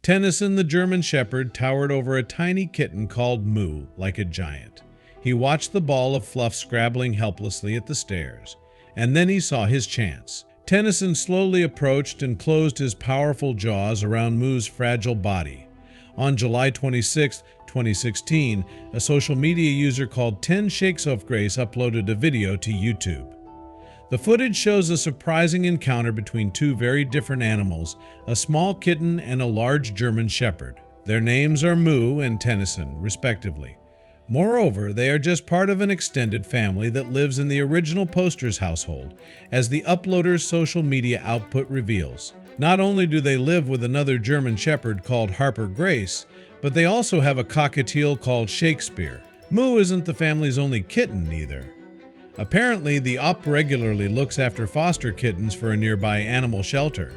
Tennyson the German Shepherd towered over a tiny kitten called Moo like a giant. He watched the ball of fluff scrabbling helplessly at the stairs, and then he saw his chance. Tennyson slowly approached and closed his powerful jaws around Moo's fragile body. On July 26, 2016, a social media user called Kitten Shakes Off Grace uploaded a video to YouTube. The footage shows a surprising encounter between two very different animals, a small kitten and a large German Shepherd. Their names are Moo and Tennyson, respectively. Moreover, they are just part of an extended family that lives in the original poster's household, as the uploader's social media output reveals. Not only do they live with another German Shepherd called Harper Grace, but they also have a cockatiel called Shakespeare. Moo isn't the family's only kitten, either. Apparently, the op regularly looks after foster kittens for a nearby animal shelter.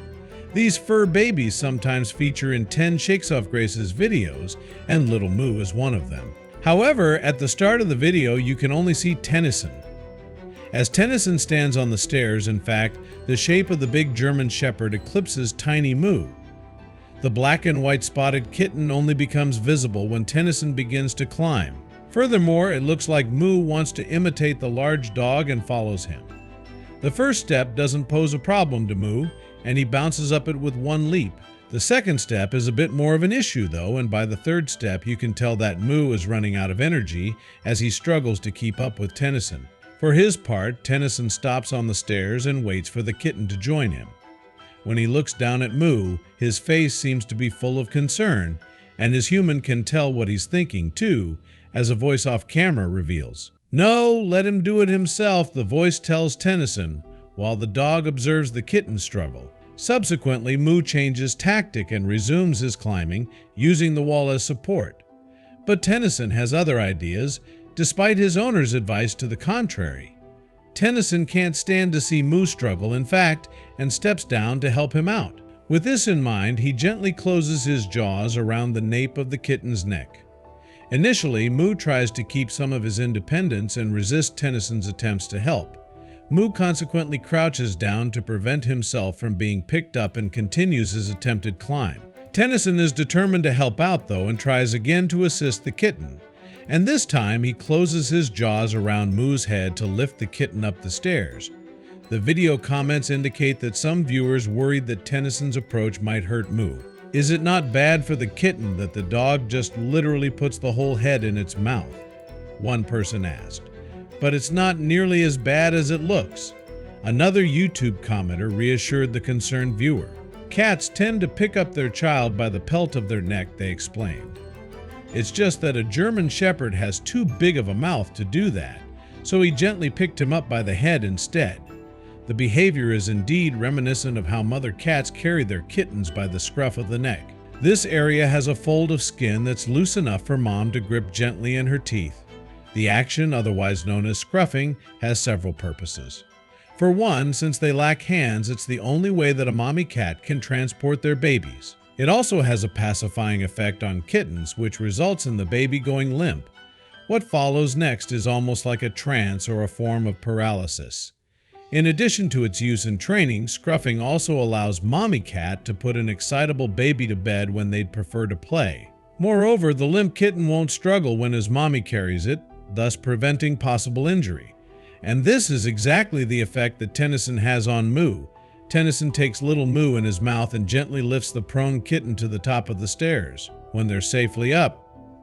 These fur babies sometimes feature in Kitten Shakes Off Grace's videos, and little Moo is one of them. However, at the start of the video, you can only see Tennyson. As Tennyson stands on the stairs, in fact, the shape of the big German Shepherd eclipses tiny Moo. The black and white spotted kitten only becomes visible when Tennyson begins to climb. Furthermore, it looks like Moo wants to imitate the large dog and follows him. The first step doesn't pose a problem to Moo, and he bounces up it with one leap. The second step is a bit more of an issue, though, and by the third step you can tell that Moo is running out of energy as he struggles to keep up with Tennyson. For his part, Tennyson stops on the stairs and waits for the kitten to join him. When he looks down at Moo, his face seems to be full of concern, and his human can tell what he's thinking, too, as a voice off camera reveals. "No, let him do it himself," the voice tells Tennyson, while the dog observes the kitten struggle. Subsequently, Moo changes tactic and resumes his climbing, using the wall as support. But Tennyson has other ideas, despite his owner's advice to the contrary. Tennyson can't stand to see Moo struggle, in fact, and steps down to help him out. With this in mind, he gently closes his jaws around the nape of the kitten's neck. Initially, Moo tries to keep some of his independence and resist Tennyson's attempts to help. Moo consequently crouches down to prevent himself from being picked up and continues his attempted climb. Tennyson is determined to help out, though, and tries again to assist the kitten. And this time, he closes his jaws around Moo's head to lift the kitten up the stairs. The video comments indicate that some viewers worried that Tennyson's approach might hurt Moo. Is it not bad for the kitten that the dog just literally puts the whole head in its mouth? One person asked. But it's not nearly as bad as it looks. Another YouTube commenter reassured the concerned viewer. Cats tend to pick up their child by the pelt of their neck, they explained. It's just that a German Shepherd has too big of a mouth to do that, so he gently picked him up by the head instead. The behavior is indeed reminiscent of how mother cats carry their kittens by the scruff of the neck. This area has a fold of skin that's loose enough for mom to grip gently in her teeth. The action, otherwise known as scruffing, has several purposes. For one, since they lack hands, it's the only way that a mommy cat can transport their babies. It also has a pacifying effect on kittens, which results in the baby going limp. What follows next is almost like a trance or a form of paralysis. In addition to its use in training, scruffing also allows mommy cat to put an excitable baby to bed when they'd prefer to play. Moreover, the limp kitten won't struggle when his mommy carries it, thus preventing possible injury. And this is exactly the effect that Tennyson has on Moo. Tennyson takes little Moo in his mouth and gently lifts the prone kitten to the top of the stairs. When they're safely up,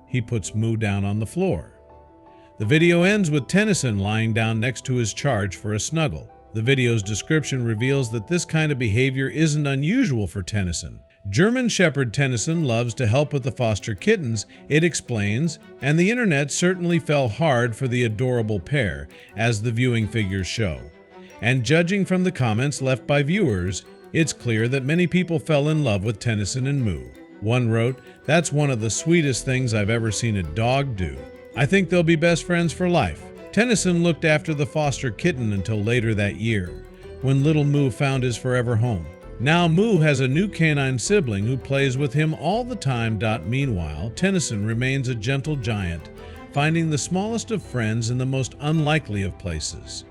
he puts Moo down on the floor. The video ends with Tennyson lying down next to his charge for a snuggle. The video's description reveals that this kind of behavior isn't unusual for Tennyson. German Shepherd Tennyson loves to help with the foster kittens, it explains, and the internet certainly fell hard for the adorable pair, as the viewing figures show. And judging from the comments left by viewers, it's clear that many people fell in love with Tennyson and Moo. One wrote, "That's one of the sweetest things I've ever seen a dog do. I think they'll be best friends for life." Tennyson looked after the foster kitten until later that year, when little Moo found his forever home. Now Moo has a new canine sibling who plays with him all the time. Meanwhile, Tennyson remains a gentle giant, finding the smallest of friends in the most unlikely of places.